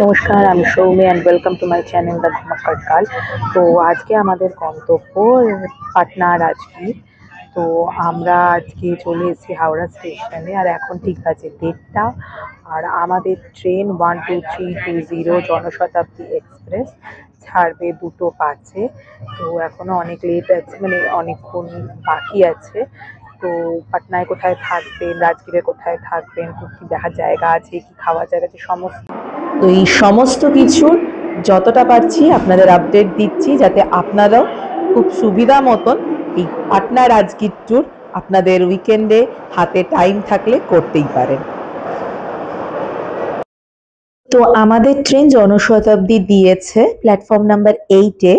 নমস্কার, আমি Soumi and welcome to my channel the ধামাক্কার কাল। তো আজকে আমাদের গন্তব্য পাটনা রাজগীর। তো আমরা আজকে চলে এসেছি হাওড়া স্টেশনে, আর এখন ঠিক আছে 1:30। আর আমাদের ট্রেন 12320 জনশতাব্দী এক্সপ্রেস ছাড়বে 2:05। তো এখনো অনেক লেট আছে, মানে অনেকক্ষণ বাকি আছে। তো পাটনায় কোথায় থাকবেন, রাজগীরে কোথায় থাকবেন, কি দেখার জায়গা আছে, কি খাওয়ার জায়গা আছে, তো এই সমস্ত কিছুর যতটা পারছি আপনাদের আপডেট দিচ্ছি, যাতে আপনারাও খুব সুবিধা মতন এই পাটনা রাজগীর ট্যুর আপনাদের উইকেন্ডে হাতে টাইম থাকলে করতেই পারেন। তো আমাদের ট্রেন জনশতাব্দী দিয়েছে প্ল্যাটফর্ম নাম্বার 8-এ।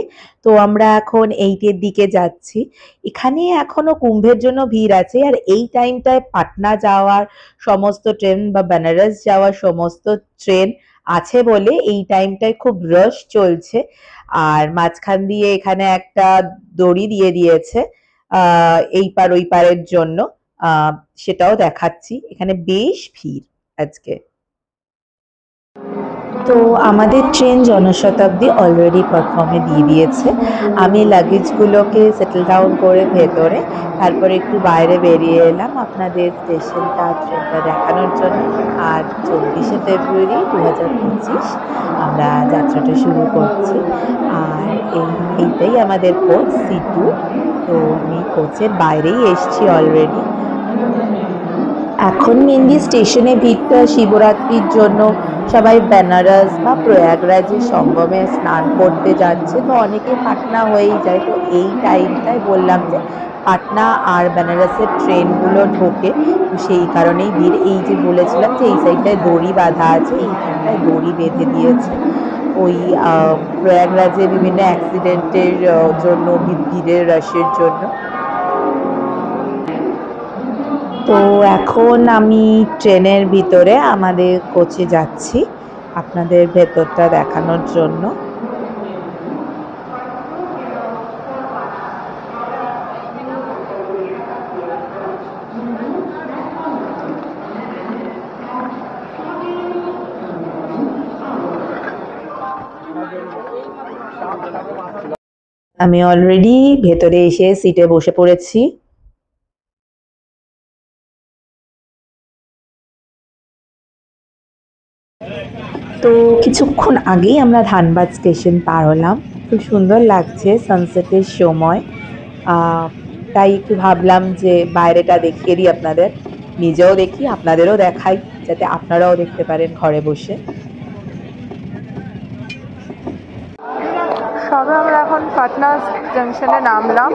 তো আমরা এখন 8-এর দিকে যাচ্ছি। এখানে এখনো কুম্ভের জন্য ভিড় আছে, আর এই টাইমটায় পাটনা যাওয়ার সমস্ত ট্রেন বা বেনারস যাওয়ার সমস্ত ট্রেন আছে বলে এই টাইমটায় খুব রাশ চলছে। আর মাঝখান দিয়ে এখানে একটা দড়ি দিয়ে দিয়েছে এই পার ওই পারের জন্য, সেটাও দেখাচ্ছি। এখানে বেশ ভিড় আজকে। তো আমাদের ট্রেন জনশতাব্দী অলরেডি প্ল্যাটফর্মে দিয়ে দিয়েছে। আমি লাগেজগুলোকে সেটেল ডাউন করে ভেতরে, তারপরে একটু বাইরে বেরিয়ে এলাম আপনাদের স্টেশনটা ট্রেনটা দেখানোর জন্য। আর 24শে ফেব্রুয়ারি 2025 আমরা যাত্রাটা শুরু করছি। আর এইটাই আমাদের কোচ C2। তো আমি কোচের বাইরেই এসছি অলরেডি। এখন মেনলি স্টেশনে ভিড়টা শিবরাত্রির জন্য সবাই বেনারস বা প্রয়াগরাজের সঙ্গমে স্নান করতে যাচ্ছে, তো অনেকে পাটনা হয়েই যায়। তো এই টাইমটায় বললাম যে পাটনা আর বেনারসের ট্রেনগুলো ঢোকে, তো সেই কারণেই ভিড়। এই যে বলেছিলাম যে এই সাইডটায় দড়ি বাঁধা আছে, এইখানটায় দড়ি বেঁধে দিয়েছে ওই প্রয়াগরাজে বিভিন্ন অ্যাক্সিডেন্টের জন্য, ভিড়ের রাশের জন্য। তো এখন আমি ট্রেনের ভিতরে আমাদের কোচে যাচ্ছি আপনাদের ভেতরটা দেখানোর জন্য। আমি অলরেডি ভেতরে এসে সিটে বসে পড়েছি। তো কিছুক্ষণ আগেই আমরা ধানবাদ স্টেশন পার হলাম। খুব সুন্দর লাগছে সানসেটের সময়, তাই একটু ভাবলাম যে বাইরেটা দেখিয়ে দিই আপনাদের, নিজেও দেখি আপনাদেরও দেখাই, যাতে আপনারাও দেখতে পারেন ঘরে বসে। সবে আমরা এখন পাটনা জাংশনে নামলাম।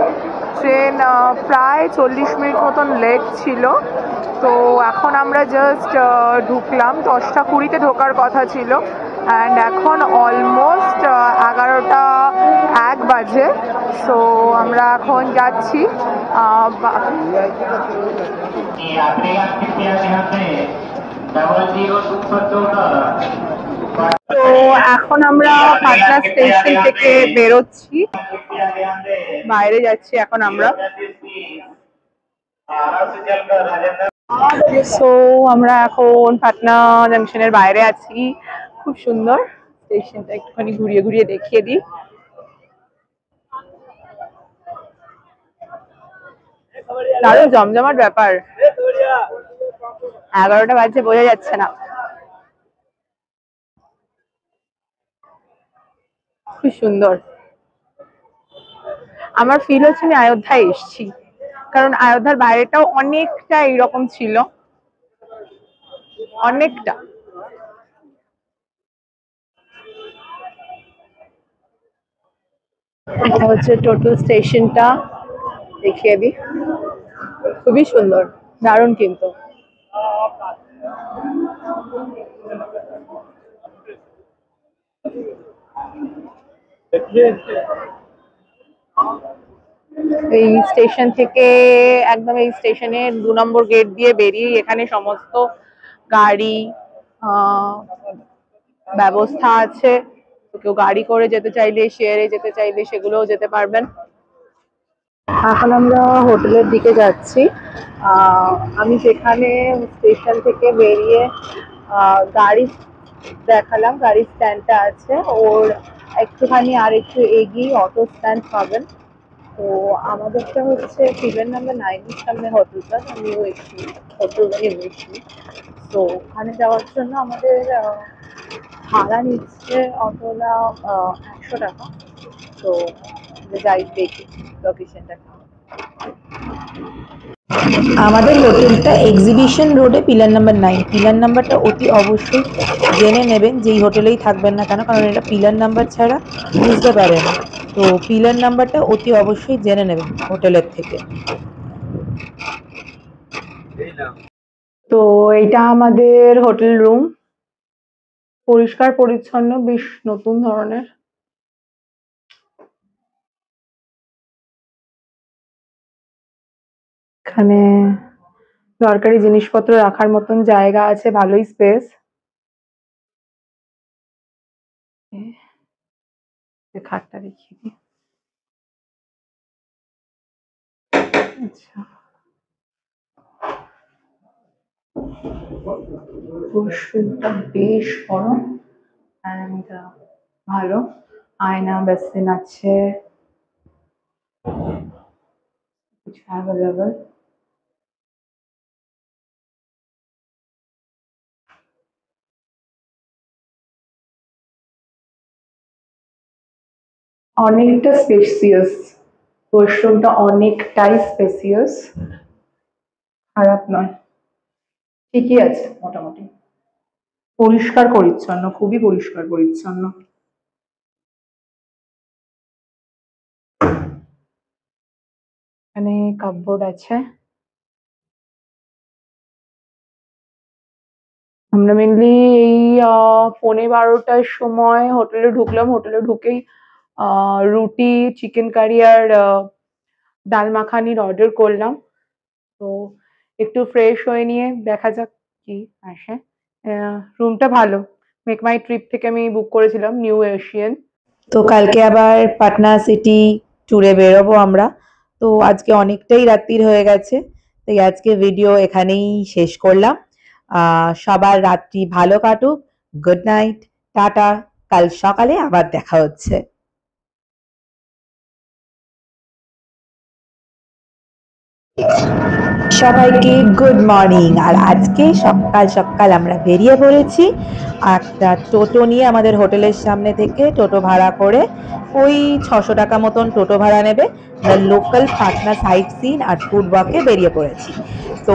ট্রেন প্রায় 40 মিনিট মতন লেট ছিল। তো এখন আমরা জাস্ট ঢুকলাম, 10টা 20-তে ঢোকার কথা ছিল, অ্যান্ড এখন অলমোস্ট 11টা 1 বাজে। সো আমরা এখন যাচ্ছি। তো এখন আমরা পাটনা স্টেশন থেকে বেরোচ্ছি, বাইরে যাচ্ছি এখন আমরা। সো আমরা এখন পাটনা জাংশনের বাইরে আছি। খুব সুন্দর স্টেশনটা, একটুখানি ঘুরিয়ে ঘুরিয়ে দেখিয়ে দিই। দারুণ জমজমাট ব্যাপার। 11টা বাজে, বোঝা যাচ্ছে না। খুব সুন্দর। আমার ফিল হচ্ছে আমি অযোধ্যায় এসেছি, কারণ অযোধ্যার বাইরেটাও অনেকটা এইরকম ছিল, অনেকটা। এটা হচ্ছে টোটাল স্টেশনটা, দেখিয়ে দিই। খুবই সুন্দর, দারুণ কিন্তু। এই স্টেশন থেকে একদম এই স্টেশনের 2 নম্বর গেট দিয়ে বেরিয়ে এখানে সমস্ত গাড়ি ব্যবস্থা আছে। কেউ গাড়ি করে যেতে চাইলে, শেয়ারে যেতে চাইলে সেগুলোও যেতে পারবেন। এখন আমরা হোটেলের দিকে যাচ্ছি। আমি সেখানে স্টেশন থেকে বেরিয়ে গাড়ি দেখালাম গাড়ির স্ট্যান্ডটা আছে ওর একটুখানি আর একটু এগিয়ে অটো স্ট্যান্ড পাবেন। তো আমাদেরটা হচ্ছে পিলার নাম্বার 9 এর সামনে হোটেলটা, new AC hotel new AC. তো ওখানে যাওয়ার জন্য আমাদের ভাড়া নিচ্ছে অটোলা 100 টাকা। তো যাই দেখি লোকেশনটা। আমাদের হোটেলটা এক্সিবিশন রোডে, পিলার নাম্বার 9। পিলার নাম্বারটা অতি অবশ্যই জেনে নেবেন যেই হোটেলেই থাকবেন না কেন, কারণ এটা পিলার নাম্বার ছাড়া বুঝতে পারে না। তো পিলার নাম্বারটা অতি অবশ্যই জেনে নেবেন হোটেলের থেকে। তো এটা আমাদের হোটেল রুম, পরিষ্কার পরিচ্ছন্ন, বেশ নতুন ধরনের। এখানে দরকারি জিনিসপত্র রাখার মতন জায়গা আছে, ভালোই স্পেস। খাটটা দেখিয়ে দিই। আচ্ছা, ওয়াশরুমটা বেশ বড় অ্যান্ড ভালো, আয়না বেসিন আছে, কিছু অ্যাভেলেবল। অনেকটা স্পেসিয়াস, ওয়াশরুমটা অনেকটাই স্পেসিয়াস, খারাপ নয়, ঠিকই আছে মোটামুটি। পরিষ্কার পরিচ্ছন্ন, খুবই পরিষ্কার পরিচ্ছন্ন। এখানে কাপবোর্ড আছে। আমরা মেনলি এই 11:15টার সময় হোটেলে ঢুকলাম। হোটেলে ঢুকেই রুটি, চিকেন কারি আর ডাল মাখানির অর্ডার করলাম। তো একটু ফ্রেশ হয়ে নিয়ে দেখা যাক কি আসে। রুমটা ভালো, মেক মাই ট্রিপ থেকে আমি বুক করেছিলাম, নিউ এশিয়ান। তো কালকে আবার পাটনা সিটি ট্যুরে বেরোবো আমরা। তো আজকে অনেকটাই রাত্রির হয়ে গেছে, তাই আজকে ভিডিও এখানেই শেষ করলাম। সবার রাত্রি ভালো কাটুক। Good night, tata. কাল সকালে আবার দেখা হচ্ছে। সবাইকে গুড মর্নিং। আর আজকে সকাল সকাল আমরা বেরিয়ে পড়েছি একটা টোটো নিয়ে। আমাদের হোটেলের সামনে থেকে টোটো ভাড়া করে ওই 600 টাকা মতন টোটো ভাড়া নেবে। লোকাল পাটনা সাইট সিন আর ফুড ওয়াকে বেরিয়ে পড়েছি। তো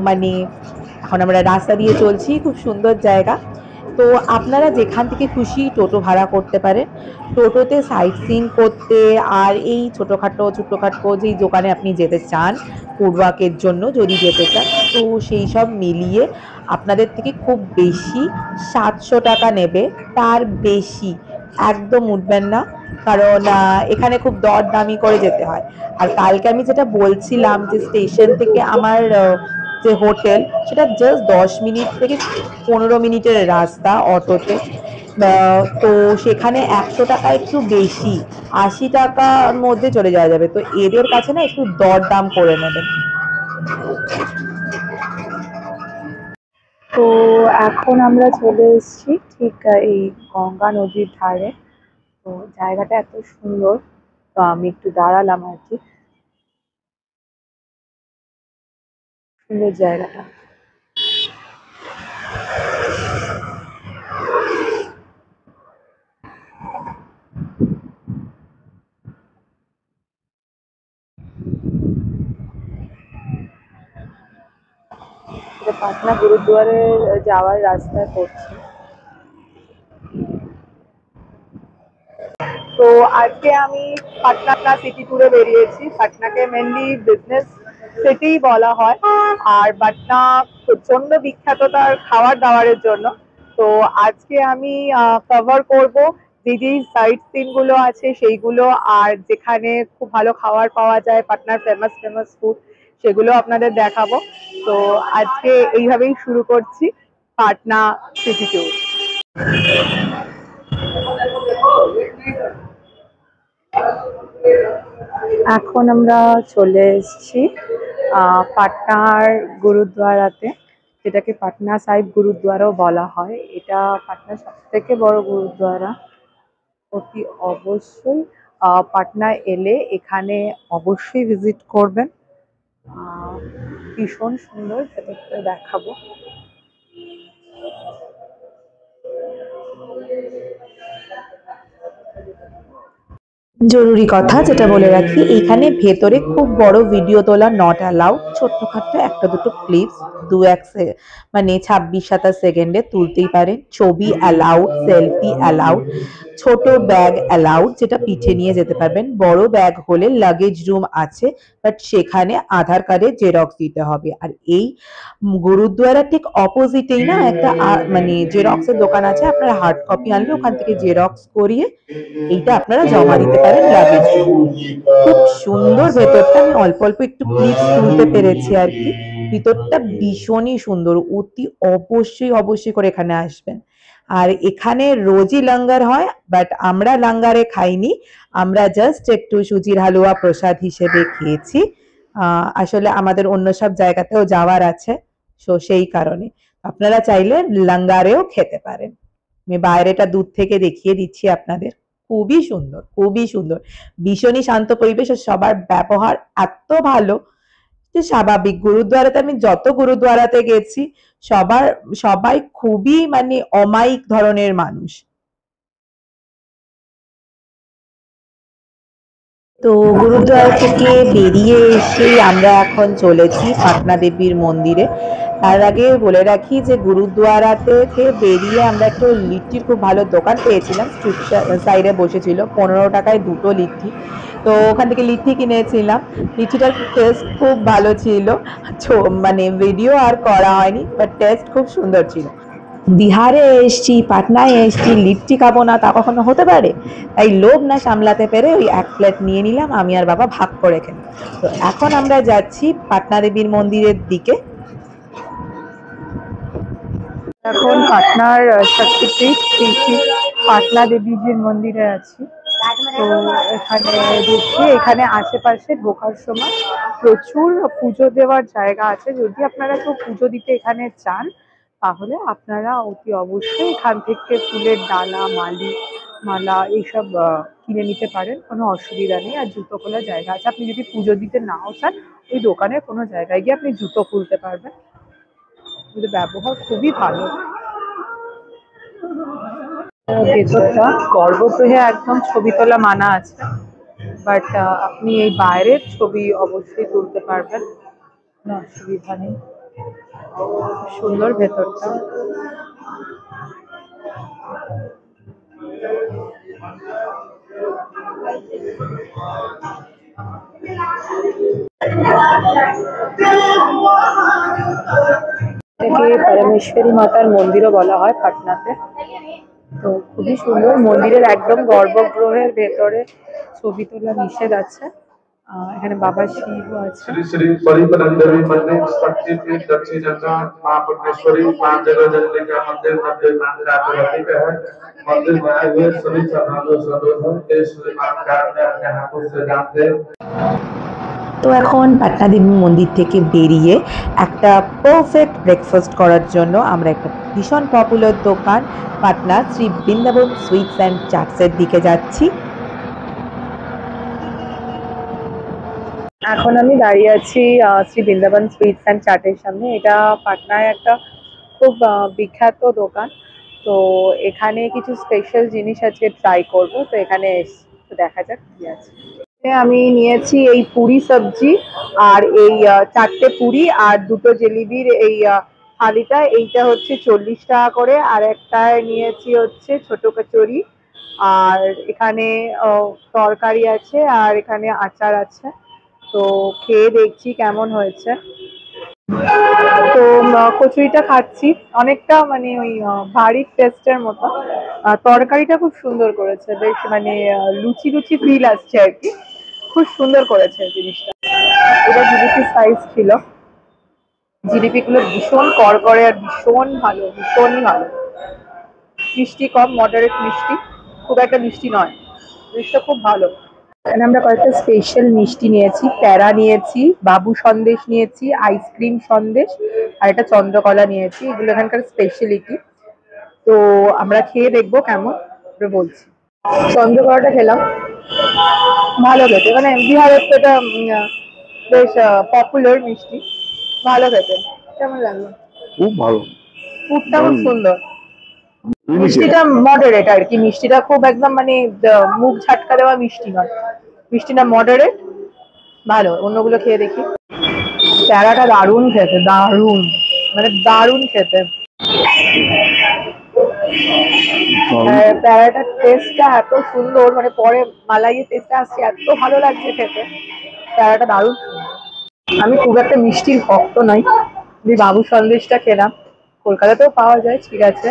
মানে এখন আমরা রাস্তা দিয়ে চলছি, খুব সুন্দর জায়গা। তো আপনারা যেখান থেকে খুশি টোটো ভাড়া করতে পারেন। টোটোতে সাইট সিন করতে আর এই ছোটোখাটো যেই দোকানে আপনি যেতে চান ফুড ওয়াকের জন্য যদি যেতে চান, তো সেই সব মিলিয়ে আপনাদের থেকে খুব বেশি 700 টাকা নেবে, তার বেশি একদম উঠবেন না, কারণ এখানে খুব দরদামি করে যেতে হয়। আর কালকে আমি যেটা বলছিলাম যে স্টেশন থেকে আমার যে হোটেল, সেটা জাস্ট 10 মিনিট থেকে 15 মিনিটের রাস্তা অটোতে। তো সেখানে 100 টাকা একটু বেশি, 80 টাকার মধ্যে চলে যাওয়া যাবে। তো এদের কাছে না একটু দরদাম করে নেবেন। তো এখন আমরা চলে এসেছি ঠিক এই গঙ্গা নদীর ধারে। তো জায়গাটা এত সুন্দর, তো আমি একটু দাঁড়ালাম আর কি। সুন্দর জায়গাটা। এটা পাটনা গুরুদুয়ারে যাওয়ার রাস্তায় পড়ছে। তো আজকে আমি পাটনা সিটি ট্যুরে বেরিয়েছি। পাটনাকে মেনলি বিজনেস সিটি বলা হয়, আর পাটনা প্রচন্ড বিখ্যাত তার খাবার দাবারের জন্য। তো আজকে আমি কভার করব যে যেই সাইট সিন গুলো আছে সেইগুলো, আর যেখানে খুব ভালো খাবার পাওয়া যায়, পাটনার ফেমাস ফেমাস ফুড, সেগুলো আপনাদের দেখাবো। তো আজকে এইভাবেই শুরু করছি পাটনা সিটি ট্যুর। এখন আমরা চলে এসেছি পাটনার গুরুদ্বারাতে। যেটাকে পাটনা সাহিব গুরুদ্বারাও বলা হয়। এটা পাটনার সবথেকে বড় গুরুদ্বারা। অতি অবশ্যই পাটনায় এলে এখানে অবশ্যই ভিজিট করবেন। ভীষণ সুন্দর, ভেতরটা দেখাবো। জরুরি কথা যেটা বলে রাখি, এইখানে ভেতরে খুব বড় ভিডিও তোলা নট অ্যালাউড। ছোট্টখাট্ট একটা দুটো ক্লিপস দু এক মানে 26-27 সেকেন্ডে তুলতেই পারেন। ছবি অ্যালাউড, সেলফি অ্যালাউড, ছোট ব্যাগ অ্যালাউড যেটা পিঠে নিয়ে যেতে পারবেন। বড় ব্যাগ হলে লাগেজ রুম আছে, বাট সেখানে আধার কার্ডের জেরক্স দিতে হবে। আর এই গুরুদ্বারা ঠিক অপোজিটেই না একটা মানে জেরক্সের দোকান আছে। আপনারা হার্ড কপি আনলে ওখান থেকে জেরক্স করিয়ে এইটা আপনারা জমা দিতে পারেন লাগেজ। খুব সুন্দর ভেতরটা, আমি অল্প অল্প একটু ক্লিপস তুলতে পেরেছি আর কি। ভিতরটা ভীষণই সুন্দর, অতি অবশ্যই অবশ্যই করে এখানে আসবেন। আর এখানে রোজই লঙ্গার হয়, বাট আমরা লঙ্গারে খাইনি, আমরা জাস্ট একটু সুজির হালুয়া প্রসাদ হিসেবে খেয়েছি। আসলে আমাদের অন্য সব জায়গাতেও যাওয়ার আছে, তো সেই কারণে আপনারা চাইলে লঙ্গারেও খেতে পারেন। আমি বাইরেটা দূর থেকে দেখিয়ে দিচ্ছি আপনাদের। খুবই সুন্দর, খুবই সুন্দর, ভীষণই শান্ত পরিবেশ। আর সবার ব্যবহার এত ভালো যে স্বাভাবিক। গুরুদ্বারাতে আমি যত গুরুদ্বারাতে গেছি সবাই খুবই মানে অমায়িক ধরনের মানুষ। তো গুরুদ্বারা থেকে বেরিয়ে এসেই আমরা এখন চলেছি পাটনা দেবীর মন্দিরে। তার আগে বলে রাখি যে গুরুদ্বারাতে থেকে বেরিয়ে আমরা একটু লিট্টির খুব ভালো দোকান পেয়েছিলাম, স্ট্রিট সাইডে বসেছিল, 15 টাকায় দুটো লিট্টি। তো ওখান থেকে লিট্টি কিনেছিলাম। লিট্টিটার টেস্ট খুব ভালো ছিল, মানে ভিডিও আর করা হয়নি, বাট টেস্ট খুব সুন্দর ছিল। বিহারে এসছি, পাটনায় এসছি, লিট্টি খাবো না তা কখনো হতে পারে? তাই লোভ না সামলাতে পেরে ওই এক প্লেট নিয়ে নিলাম, আমি আর বাবা ভাগ করে খেলাম। তো এখন আমরা যাচ্ছি পাটনা দেবীর মন্দিরের দিকে। এখন পাটনার শক্তিপীঠ শ্রী পাটনা দেবীজির মন্দিরে আছি। তো এখানে ঢুকছি, এখানে আশেপাশে ঢোকার সময় প্রচুর পুজো দেওয়ার জায়গা আছে। যদি আপনারা কেউ পুজো দিতে এখানে চান তাহলে আপনারা অতি অবশ্যই এখান থেকে ফুলের ডালা, মালা এইসব কিনে নিতে পারেন, কোনো অসুবিধা নেই। আর জুতো খোলার জায়গা আছে, আপনি যদি পুজো দিতে নাও চান ওই দোকানের কোনো জায়গায় গিয়ে আপনি জুতো খুলতে পারবেন। ব্যবহার খুবই ভালো। ভেতরটা গর্ভগৃহে একদম ছবি তোলা মানা আছে, বাট আপনি এই বাইরের ছবি অবশ্যই তুলতে পারবেন, কোনো অসুবিধা নেই। সুন্দর ভেতরটা। এটাকে পরমেশ্বরী মাতার মন্দিরও বলা হয় পাটনাতে। তো খুবই সুন্দর। মন্দিরের একদম গর্ভগৃহের ভেতরে ছবি তোলা নিষেধ আছে। এখানে বাবা শিব আছে। श्री श्री परिपरम देवी मंदिर शक्तिपीठ दक्षिण मां परमेश्वरी मां जगदम्बा का मंदिर नब्बे मान का प्रतीक है। मंदिर में आए हुए सभी श्रद्धालु सर्वप्रथम श्री मां का अपने हाथों से जानते। তো এখন পাটনা দেবী মন্দির থেকে বেরিয়ে একটা পারফেক্ট ব্রেকফাস্ট করার জন্য আমরা একটা ভীষণ পপুলার দোকান পাটনা শ্রী বৃন্দাবন সুইটস অ্যান্ড চাটসের দিকে যাচ্ছি। এখন আমি দাঁড়িয়ে আছি শ্রী বৃন্দাবন সুইটস অ্যান্ড চাটের সামনে। এটা পাটনায় একটা খুব বিখ্যাত দোকান। তো এখানে কিছু স্পেশাল জিনিস আজকে ট্রাই করব, তো এখানে এসে দেখা যাক কি আছে। আমি নিয়েছি এই পুরি সবজি আর এই 4টে পুরি আর 2টো জিলিপির এই থালিটা, এইটা হচ্ছে 40 টাকা করে। আর একটায় নিয়েছি হচ্ছে ছোট কচুরি, আর এখানে তরকারি আছে আর এখানে আচার আছে। তো খেয়ে দেখছি কেমন হয়েছে। তো কচুরিটা খাচ্ছি, অনেকটা মানে ওই ভারী টেস্টের মতো। তরকারিটা খুব সুন্দর করেছে, বেশ মানে লুচি লুচি ফিল আসছে আর কি, খুব সুন্দর করেছে জিনিসটা। এটা জিলিপির সাইজ ছিল, জিলিপিগুলো ভীষণ করকরে আর ভীষণ ভালো, ভীষণই ভালো। মিষ্টি কম, মডারেট মিষ্টি, খুব একটা মিষ্টি নয়, জিনিসটা খুব ভালো। এখানে আমরা কয়েকটা স্পেশাল মিষ্টি নিয়েছি, প্যারা নিয়েছি, বাবু সন্দেশ নিয়েছি, আইসক্রিম সন্দেশ আর একটা চন্দ্রকলা নিয়েছি। এগুলো এখানকার স্পেশালিটি। তো আমরা খেয়ে দেখবো কেমন, তারপরে বলছি। চন্দ্রকলাটা খেলাম, ভালো খেতে, মানে বিহারের তো এটা বেশ পপুলার মিষ্টি, ভালো খেতে। কেমন লাগলো? খুব ভালো। ফুডটা খুব দারুণ। সুন্দর, মিষ্টিটা মিষ্টিটা মডারেট আর কি, মিষ্টিটা খুব একদম মানে মুখ ঝাটকা দেওয়া মিষ্টি নয়, মিষ্টিটা মডারেট, ভালো। অন্যগুলো খেয়ে দেখি। প্যারাটা দারুণ খেতে, দারুণ, মানে দারুণ খেতে। আর প্যারাটার টেস্টটা এত সুন্দর, মানে পরে মালাইয়ের টেস্টটা আসছে, এত ভালো লাগছে খেতে। প্যারাটা দারুণ সুন্দর। আমি খুব একটা মিষ্টির ভক্ত নই, যে বাবু সন্দেশটা খেলাম, কলকাতাতেও পাওয়া যায়, ঠিক আছে,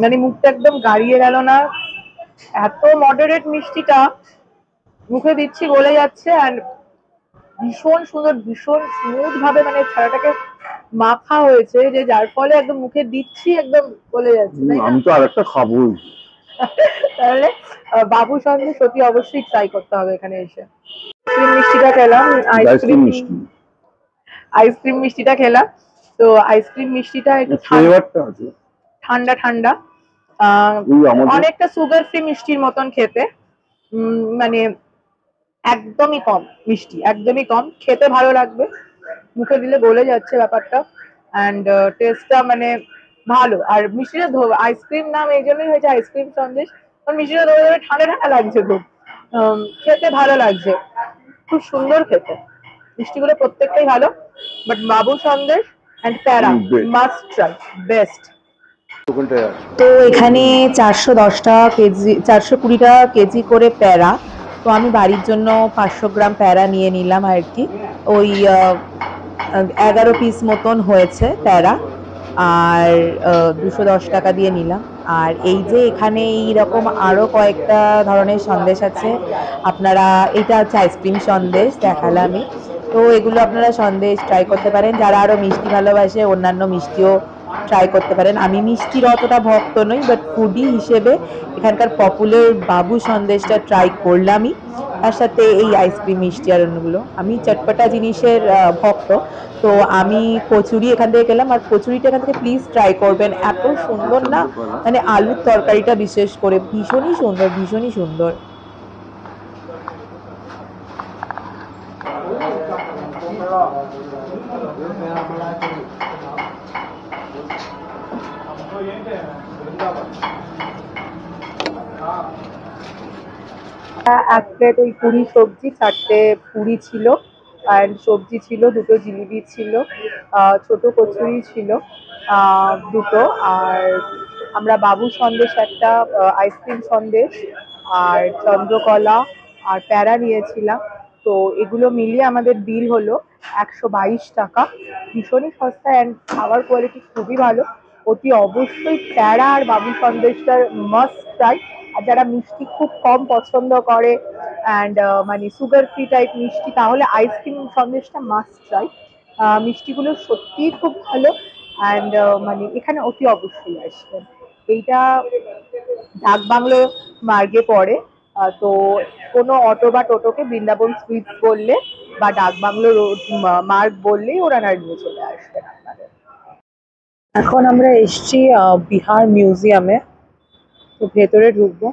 মানে মুখটা একদম গাড়িয়ে গেল না, এত মডারেট মিষ্টিটা, মুখে দিচ্ছি গলে যাচ্ছে, অ্যান্ড ভীষণ সুন্দর, ভীষণ স্মুথ ভাবে মানে ছানাটাকে মাখা হয়েছে, যে যার ফলে একদম মুখে দিচ্ছি একদম গলে যাচ্ছে, তাই না? আমি তো আরেকটা খাবোই। তাহলে বাবু সন্দেশ অতি অবশ্যই ট্রাই করতে হবে এখানে এসে। আইসক্রিম মিষ্টিটা খেলাম, আইসক্রিম মিষ্টি। আইসক্রিম মিষ্টিটা খেলাম। তো আইসক্রিম মিষ্টিটা একটু ফ্লেভারটা আছে ঠান্ডা ঠান্ডা, অনেকটা সুগার ফ্রি মিষ্টির মতন খেতে, মানে একদমই কম মিষ্টি, একদমই কম, খেতে ভালো লাগবে, মুখে দিলে গলে যাচ্ছে ব্যাপারটা, অ্যান্ড টেস্টটা মানে ভালো। আর মিষ্টিটা আইসক্রিম নাম এই জন্যই হয়েছে আইসক্রিম সন্দেশ, কারণ মিষ্টিটা ধরে ধরে ঠান্ডা ঠান্ডা লাগছে খুব, খেতে ভালো লাগছে, খুব সুন্দর খেতে। মিষ্টিগুলো প্রত্যেকটাই ভালো, বাট বাবু সন্দেশ অ্যান্ড প্যারা মাস্ট ট্রাই, বেস্ট। তো এখানে 410 টাকা কেজি, 420 টাকা কেজি করে প্যারা। তো আমি বাড়ির জন্য 500 গ্রাম প্যারা নিয়ে নিলাম আর কি, ওই 11 পিস মতন হয়েছে প্যারা, আর 210 টাকা দিয়ে নিলাম। আর এই যে এখানে এইরকম আরো কয়েকটা ধরনের সন্দেশ আছে, আপনারা, এটা হচ্ছে আইসক্রিম সন্দেশ দেখালামই, তো এগুলো আপনারা সন্দেশ ট্রাই করতে পারেন, যারা আরো মিষ্টি ভালোবাসে অন্যান্য মিষ্টিও ট্রাই করতে পারেন। আমি মিষ্টির অতটা ভক্ত নই, বাট ফুডি হিসেবে এখানকার পপুলার বাবু সন্দেশটা ট্রাই করলামই, তার সাথে এই আইসক্রিম মিষ্টি আর অন্যগুলো। আমি চটপটা জিনিসের ভক্ত, তো আমি কচুরি এখান থেকে খেলাম, আর কচুরিটা এখান থেকে প্লিজ ট্রাই করবেন, এত সুন্দর না, মানে আলুর তরকারিটা বিশেষ করে ভীষণই সুন্দর, ভীষণই সুন্দর। এক প্লেট ওই পুরি সবজি, 4টে পুরি ছিল, আর সবজি ছিল, 2টো জিলিপি ছিল, ছোট কচুরি ছিল 2টো, আর আমরা বাবু সন্দেশ একটা, আইসক্রিম সন্দেশ আর চন্দ্রকলা আর প্যারা নিয়েছিলাম। তো এগুলো মিলিয়ে আমাদের বিল হলো 122 টাকা, ভীষণই সস্তা, অ্যান্ড খাবার কোয়ালিটি খুবই ভালো। অতি অবশ্যই প্যারা আর বাবু সন্দেশটার মাস্ট ট্রাই। আর যারা মিষ্টি খুব কম পছন্দ করে অ্যান্ড মানে সুগার ফ্রি টাইপ মিষ্টি, তাহলে আইসক্রিম সন্দেশটা মাস্ট ট্রাই। মিষ্টিগুলো সত্যিই খুব ভালো, অ্যান্ড মানে এখানে অতি অবশ্যই আসবেন। এইটা ডাকবাংলো মার্গে পড়ে, তো কোনো অটো বা টোটোকে বৃন্দাবন সুইটস বললে বা ডাকবাংলো রোড মার্গ বললেই ওরা নিয়ে চলে আসবেন আপনাদের। এখন আমরা এসছি বিহার মিউজিয়ামে, তো ভেতরে ঢুকবো।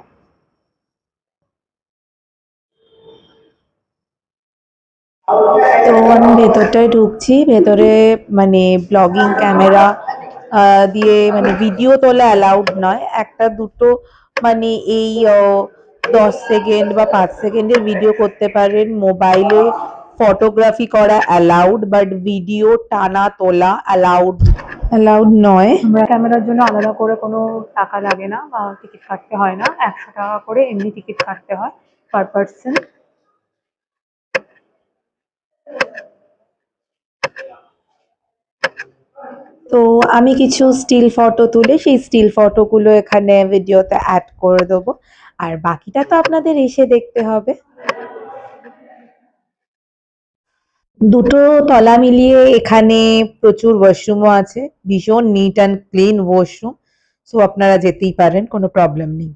তো আমি ভেতরটায় ঢুকছি, ভেতরে মানে ব্লগিং ক্যামেরা দিয়ে মানে ভিডিও তোলা অ্যালাউড নয়, একটা দুটো মানে এই 10 সেকেন্ড বা 5 সেকেন্ডের ভিডিও করতে পারেন, মোবাইলে ফটোগ্রাফি করা অ্যালাউড, বাট ভিডিও টানা তোলা অ্যালাউড নয়। আমরা ক্যামেরার জন্য আলাদা করে কোনো টাকা লাগে না বা টিকিট কাটতে হয় না, 100 টাকা করে এমনি টিকিট কাটতে হয় পার পার্সন। তো আমি কিছু স্টিল ফটো তুলে সেই স্টিল ফটোগুলো এখানে ভিডিওতে অ্যাড করে দেবো, আর বাকিটা তো আপনাদের এসে দেখতে হবে। দুটো তলা মিলিয়ে এখানে প্রচুর ওয়াশরুমও আছে, ভীষণ neat and clean washroom, so আপনারা যেতেই পারেন, কোনো প্রবলেম নেই।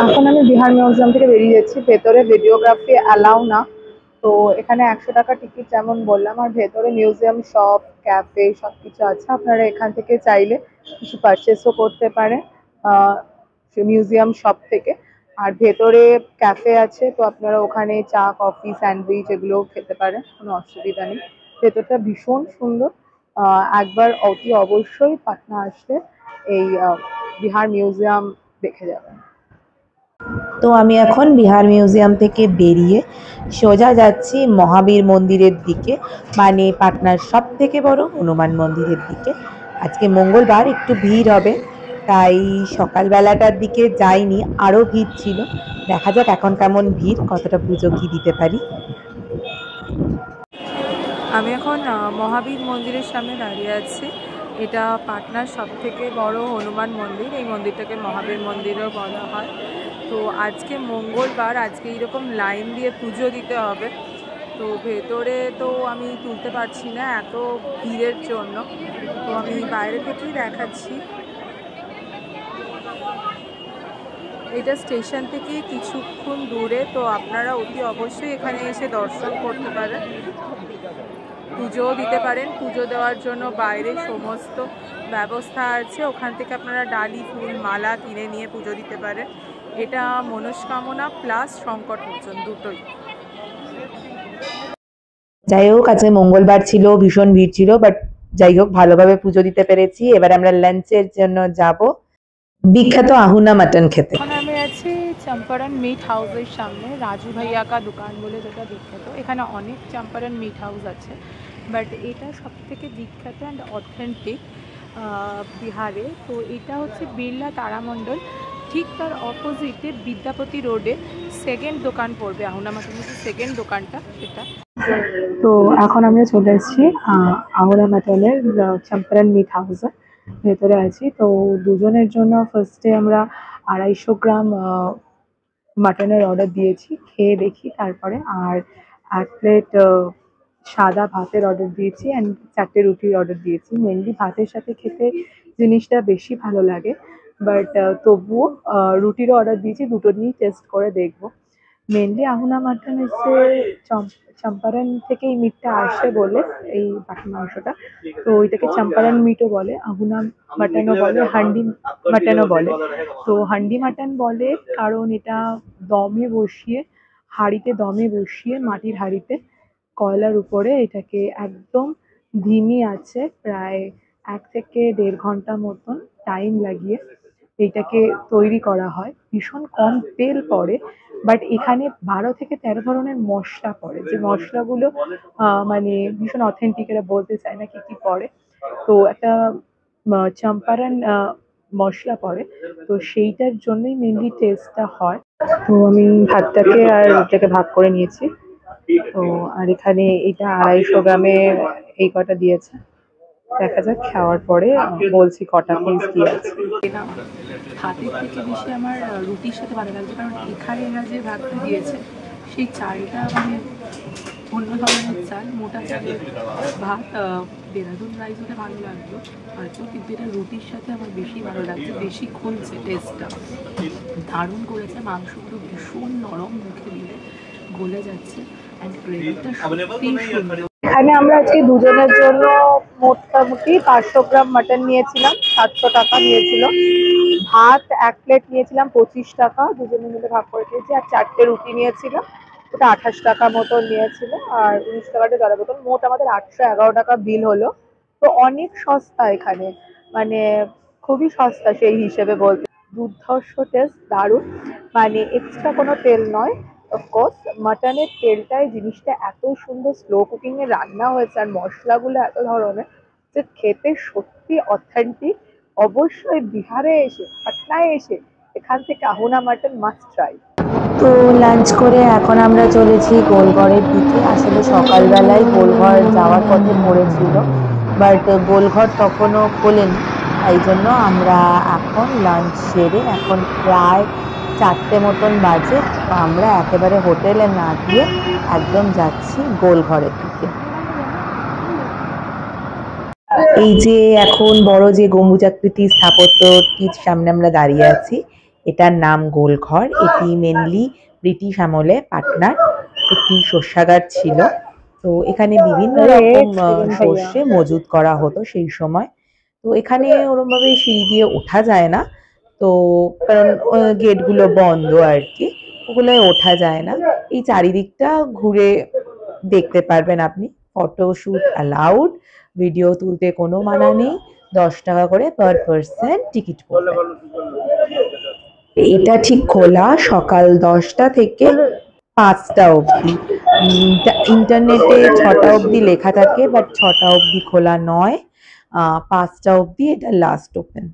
এখন আমি বিহার মিউজিয়াম থেকে বেরিয়ে যাচ্ছি। ভেতরে ভিডিওগ্রাফি অ্যালাউ না, তো এখানে 100 টাকা টিকিট যেমন বললাম। আর ভেতরে মিউজিয়াম শপ, ক্যাফে সব কিছু আছে। আপনারা এখান থেকে চাইলে কিছু পারচেসও করতে পারেন মিউজিয়াম শপ থেকে। আর ভেতরে ক্যাফে আছে, তো আপনারা ওখানে চা, কফি, স্যান্ডউইচ এগুলো খেতে পারেন, কোনো অসুবিধা নেই। ভেতরটা ভীষণ সুন্দর। একবার অতি অবশ্যই পাটনা আসলে এই বিহার মিউজিয়াম দেখে যাবেন। তো আমি এখন বিহার মিউজিয়াম থেকে বেরিয়ে সোজা যাচ্ছি মহাবীর মন্দিরের দিকে, মানে পাটনার সব থেকে বড় হনুমান মন্দিরের দিকে। আজকে মঙ্গলবার, একটু ভিড় হবে, তাই সকালবেলাটার দিকে যাইনি, আরও ভিড় ছিল। দেখা যাক এখন কেমন ভিড়, কতটা পুজো কি দিতে পারি। আমি এখন মহাবীর মন্দিরের সামনে দাঁড়িয়ে আছি। এটা পাটনার সব থেকে বড় হনুমান মন্দির। এই মন্দিরটাকে মহাবীর মন্দিরও বলা হয়। তো আজকে মঙ্গলবার, আজকে এইরকম লাইন দিয়ে পুজো দিতে হবে। তো ভেতরে তো আমি তুলতে পারছি না এত ভিড়ের জন্য, তো আমি বাইরে থেকেই দেখাচ্ছি। এটা স্টেশন থেকে কিছুক্ষণ দূরে, তো আপনারা অতি অবশ্যই এখানে এসে দর্শন করতে পারেন, পুজোও দিতে পারেন। পুজো দেওয়ার জন্য বাইরে সমস্ত ব্যবস্থা আছে, ওখান থেকে আপনারা ডালি, ফুল, মালা কিনে নিয়ে পুজো দিতে পারেন। এটা মনস্কামনা প্লাস সংকট মোচন দুটোই। যাই হোক, আজকে মঙ্গলবার ছিল, ভীষণ ভিড় ছিল, বাট যাই হোক ভালোভাবে পুজো দিতে পেরেছি। এবার আমরা লাঞ্চের জন্য যাব বিখ্যাত আহুনা মাটন খেতে। এখন আমি আছি চম্পারন মিট হাউসের সামনে, রাজু ভাইয়া কা দোকান বলে যেটা বিখ্যাত। এখানে অনেক চম্পারন মিট হাউস আছে, বাট এটা সব থেকে বিখ্যাত অ্যান্ড অথেন্টিক বিহারে। তো এটা হচ্ছে বিড়লা তারামণ্ডল, ঠিক তার অপোজিটে বিদ্যাপতি রোডে সেকেন্ড দোকান পড়বে। আহুনা মাটনের যে সেকেন্ড দোকানটা সেটা। তো এখন আমরা চলে এসেছি আহুনা মাটনের চম্পারন মিট হাউসে, ভেতরে আছি। তো দুজনের জন্য ফার্স্টে আমরা 250 গ্রাম মাটনের অর্ডার দিয়েছি, খেয়ে দেখি তারপরে। আর 1 প্লেট সাদা ভাতের অর্ডার দিয়েছি অ্যান্ড 4টে রুটির অর্ডার দিয়েছি। মেনলি ভাতের সাথে খেতে জিনিসটা বেশি ভালো লাগে, বাট তবুও রুটিরও অর্ডার দিয়েছি, দুটো দিয়েই টেস্ট করে দেখবো। মেনলি আহুনা মাটন এসে চম্পারন থেকে এই মিটটা আসে বলে, এই পাটি মাংসটা, তো ওইটাকে চম্পারন মিটও বলে, আহুনা মাটনও বলে, হান্ডি মাটনও বলে। তো হান্ডি মাটন বলে কারণ এটা দমে বসিয়ে, হাঁড়িতে দমে বসিয়ে, মাটির হাঁড়িতে কয়লার উপরে এটাকে একদম ধিমি আছে প্রায় 1 থেকে 1.5 ঘন্টা মতন টাইম লাগিয়ে এইটাকে তৈরি করা হয়। ভীষণ কম তেল পড়ে, বাট এখানে 12 থেকে 13 ধরনের মশলা পড়ে, যে মশলাগুলো মানে ভীষণ অথেন্টিক, এরা বলতে চায় না কি কি পড়ে। তো একটা চম্পারন মশলা পড়ে, তো সেইটার জন্যই মেনলি টেস্টটা হয়। তো আমি ভাতটাকে আর রুটিটাকে ভাগ করে নিয়েছি। তো আর এখানে এটা 250 গ্রামে এই কটা দিয়েছে। দেখা যাক খাওয়ার পরে বলছি কটা পিস দিয়েছে। ভাতের থেকে বেশি আমার রুটির সাথে ভালো লাগছে, কারণ এখানে এরা যে ভাতটা দিয়েছে সেই চালটা মানে অন্য ধরনের চাল, মোটা চালের ভাত। দেরাদুন রাইস হতে ভালো লাগলো হয়তো, কিন্তু এটা রুটির সাথে আমার বেশি ভালো লাগছে, বেশি খুলছে টেস্টটা, দারুণ করেছে। মাংসগুলো ভীষণ নরম, মুখে দিলে গলে যাচ্ছে, অ্যান্ড গ্রেভিটা সত্যিই সুন্দর। এখানে আমরা আজকে দুজনের জন্য মোটামুটি 500 গ্রাম মাটন নিয়েছিলাম, 700 টাকা নিয়েছিল। ভাত 1 প্লেট নিয়েছিলাম 25 টাকা, দুজনে মিলে ভাগ করে খেয়েছি। আর 4টে রুটি নিয়েছিলাম, ওটা 28 টাকা মতো নিয়েছিল। আর 19 টাকাটা জলের বোতল, মোট আমাদের 811 টাকা বিল হলো। তো অনেক সস্তা এখানে, মানে খুবই সস্তা সেই হিসেবে বলতে। দুর্ধর্ষ টেস্ট, দারুণ, মানে এক্সট্রা কোনো তেল নয়। অফকোর্স মাটনের তেলটায় জিনিসটা এত সুন্দর স্লো কুকিংয়ে রান্না হয়েছে, আর মশলাগুলো এত ধরনের যে খেতে সত্যি অথেন্টিক। অবশ্যই বিহারে এসে, পাটনায় এসে এখান থেকে আহুনা মাটন মাস্ট ট্রাই। তো লাঞ্চ করে এখন আমরা চলেছি গোলঘরের দিকে। আসলে সকালবেলায় গোলঘর যাওয়ার পথে পড়েছিল, বাট গোলঘর তখনও খোলেনি, তাই জন্য আমরা এখন লাঞ্চ সেরে, এখন প্রায় 4টে মতন বাজে, তো আমরা একেবারে হোটেলে না গিয়ে একদম যাচ্ছি গোলঘরের দিকে। এই যে এখন বড় যে গম্বুজাকৃতি স্থাপত্যটির সামনে আমরা দাঁড়িয়ে আছি, এটার নাম গোলঘর। এটি মেনলি ব্রিটিশ আমলে পাটনার একটি শস্যাগার ছিল। তো এখানে বিভিন্ন রকম সর্ষে মজুত করা হতো সেই সময়। তো এখানে ওরমভাবে সিঁড়ি দিয়ে ওঠা যায় না, তো কারণ গেটগুলো বন্ধ আর কি, ওগুলোয় ওঠা যায় না। এই চারিদিকটা ঘুরে দেখতে পারবেন আপনি। ফটোশুট অ্যালাউড, ভিডিও তুলতে কোনো মানা নেই। 10 টাকা করে পার পার্সন টিকিট পড়বে। এটা ঠিক খোলা সকাল 10টা থেকে 5টা অবধি। ইন্টারনেটে 6টা অবধি লেখা থাকে, বাট 6টা অবধি খোলা নয়, 5টা অবধি এটা লাস্ট ওপেন।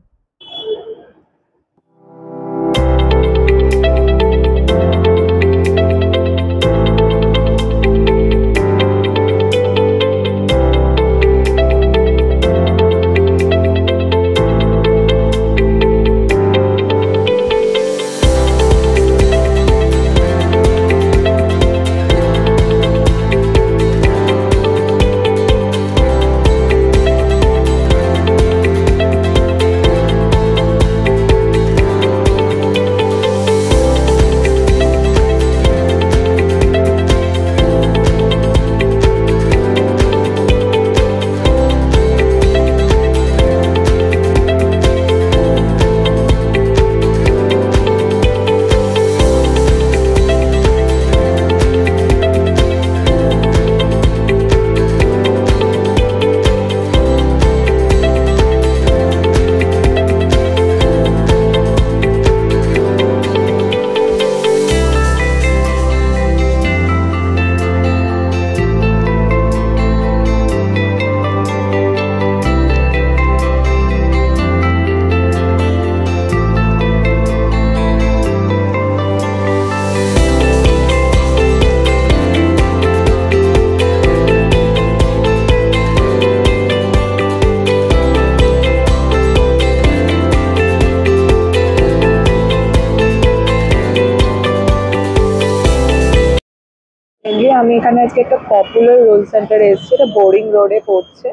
আমি এখানে আজকে একটা পপুলার রোল সেন্টারে এসেছি, এটা বোরিং রোডে পড়ছে,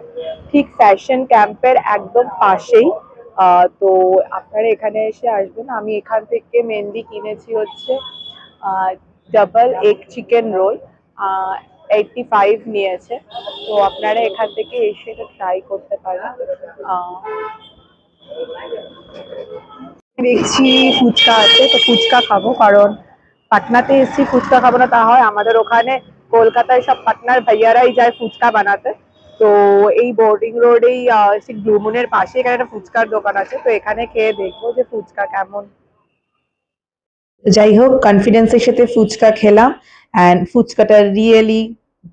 ঠিক ফ্যাশন ক্যাম্পের একদম পাশেই। তো আপনারা এখানে এসে আসবেন। আমি এখান থেকে মেনলি কিনেছি হচ্ছে ডাবল এগ চিকেন রোল, 85 নিয়েছে। তো আপনারা এখান থেকে এসে এটা ট্রাই করতে পারেন। দেখছি ফুচকা আছে, তো ফুচকা খাবো, কারণ পাটনাতে এসছি ফুচকা খাবো না তা হয়? আমাদের ওখানে কলকাতায় সব পাটনার ভাইয়ারাই যায় ফুচকা বানাতে। তো এই বোর্ডিং রোডেই ব্লু মুনের পাশে এখানে একটা ফুচকার দোকান আছে, তো এখানে খেয়ে দেখবো যে ফুচকা কেমন। যাই হোক, কনফিডেন্সের সাথে ফুচকা খেলাম, অ্যান্ড ফুচকাটা রিয়েলি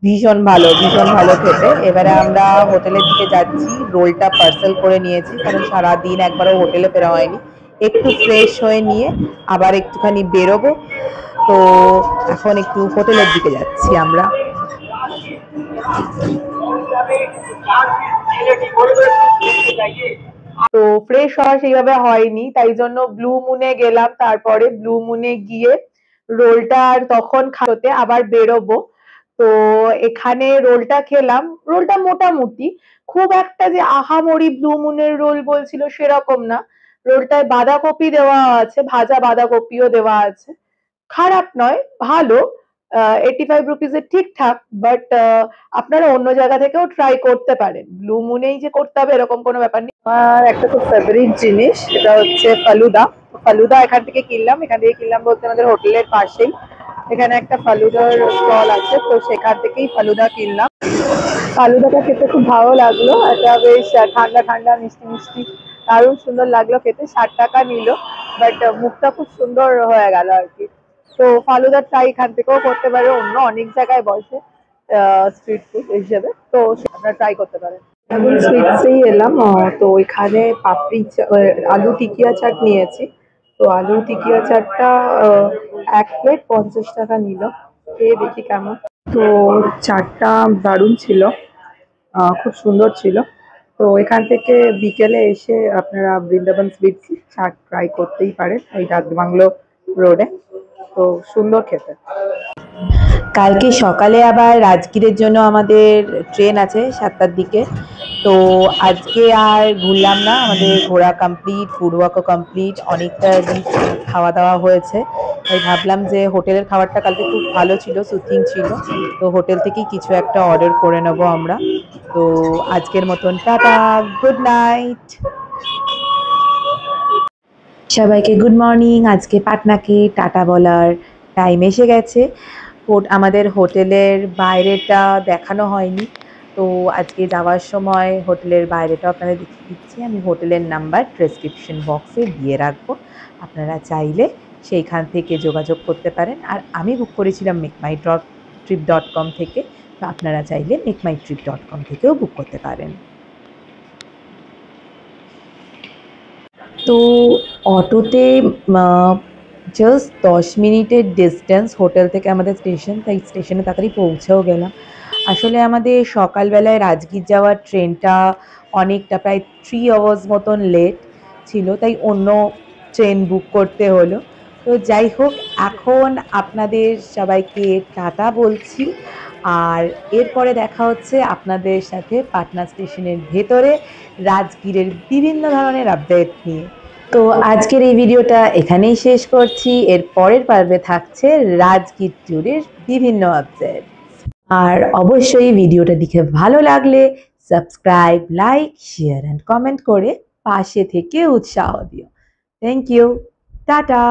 ভীষণ ভালো, ভীষণ ভালো খেতে। এবারে আমরা হোটেলের দিকে যাচ্ছি, রোলটা পার্সেল করে নিয়েছি, কারণ সারাদিন একবারও হোটেলে ফেরা হয়নি। একটু ফ্রেশ হয়ে নিয়ে আবার একটুখানি বেরোবো। তো এখন একটু হোটেলের দিকে যাচ্ছি আমরা। তো ফ্রেশ হওয়া সেইভাবে হয়নি, তাই জন্য ব্লু মুনে গেলাম। তারপরে ব্লু মুনে গিয়ে রোলটা আর তখন খাওয়াতে আবার বেরোবো। তো এখানে রোলটা খেলাম, রোলটা মোটামুটি, খুব একটা যে আহামরি ব্লু মুনের রোল বলছিল সেরকম না। রোলটায় বাঁধাকপি দেওয়া আছে, ভাজা বাঁধাকপিও দেওয়া আছে, খারাপ নয়, ভালো। 85 রুপিসে ঠিকঠাক, বাট আপনারা অন্য জায়গা থেকেও ট্রাই করতে পারেন, ব্লু মুনেই যে করতে হবে এরকম কোনো ব্যাপার নেই। আমার একটা খুব ফেভারিট জিনিস, সেটা হচ্ছে ফালুদা। ফালুদা এখান থেকে কিনলাম, এখান থেকে কিনলাম বলতে আমাদের হোটেলের পাশেই এখানে একটা ফালুদার স্টল আছে, তো সেখান থেকেই ফালুদা কিনলাম। ফালুদাটা খেতে খুব ভালো লাগলো, এটা বেশ ঠান্ডা ঠান্ডা মিষ্টি মিষ্টি, দারুণ সুন্দর লাগলো খেতে। 60 টাকা নিল, বাট মুখটা খুব সুন্দর হয়ে গেল আর কি। তো ফালুদার ট্রাই এখান থেকেও করতে পারে, অন্য অনেক জায়গায় বসে স্ট্রিট ফুড হিসেবে, তো আপনারা ট্রাই করতে পারেন। এখন সুইটসেই এলাম, তো এখানে পাপড়ি আলু টিকিয়া চাট নিয়েছি। তো আলু টিকিয়া চাটটা 1 প্লেট 50 টাকা নিল, খেয়ে দেখি কেমন। তো চাটটা দারুণ ছিল, খুব সুন্দর ছিল। তো এখান থেকে বিকেলে এসে আপনারা বৃন্দাবন সুইটস চাট ট্রাই করতেই পারেন, ওই ডাক বাংলো রোডে, তো সুন্দর খেতে। কালকে সকালে আবার রাজগীরের জন্য আমাদের ট্রেন আছে 7টার দিকে। তো আজকে আর ঘুরলাম না, আমাদের ঘোরা কমপ্লিট, ফুড ওয়াকও কমপ্লিট, অনেকটা খাওয়া দাওয়া হয়েছে। তাই ভাবলাম যে হোটেলের খাবারটা কালকে খুব ভালো ছিল, সুথিং ছিল, তো হোটেল থেকেই কিছু একটা অর্ডার করে নেব আমরা। তো আজকের মতন টাটা, গুড নাইট সবাইকে, গুড মর্নিং। আজকে পাটনাকে টাটা বলার টাইম এসে গেছে। আমাদের হোটেলের বাইরেটা দেখানো হয়নি, তো আজকে যাওয়ার সময় হোটেলের বাইরেটা আপনাদের দেখিয়ে দিচ্ছি। আমি হোটেলের নাম্বার ডেসক্রিপশন বক্সে দিয়ে রাখবো, আপনারা চাইলে সেইখান থেকে যোগাযোগ করতে পারেন। আর আমি বুক করেছিলাম makemytrip.com থেকে, তো আপনারা চাইলে makemytrip.com থেকেও বুক করতে পারেন। তো অটোতে জাস্ট 10 মিনিটের ডিস্টেন্স হোটেল থেকে আমাদের স্টেশন, তাই স্টেশনে তাড়াতাড়ি পৌঁছেও গেলাম। আসলে আমাদের সকালবেলায় রাজগীর যাওয়ার ট্রেনটা অনেকটা, প্রায় 3 আওয়ার্স মতন লেট ছিল, তাই অন্য ট্রেন বুক করতে হলো। তো যাই হোক, এখন আপনাদের সবাইকে টাটা বলছি, আর এরপরে দেখা হচ্ছে আপনাদের সাথে পাটনা স্টেশনের ভেতরে রাজগীরের বিভিন্ন ধরনের আপডেট নিয়ে। তো আজকের এই ভিডিওটা এখানেই শেষ করছি। এর পরের পর্বে থাকছে রাজগীর ট্যুরের বিভিন্ন আপডেট। আর অবশ্যই ভিডিওটা দেখে ভালো লাগলে subscribe, like, share and comment করে পাশে থেকে উৎসাহ দিও। Thank you, tata.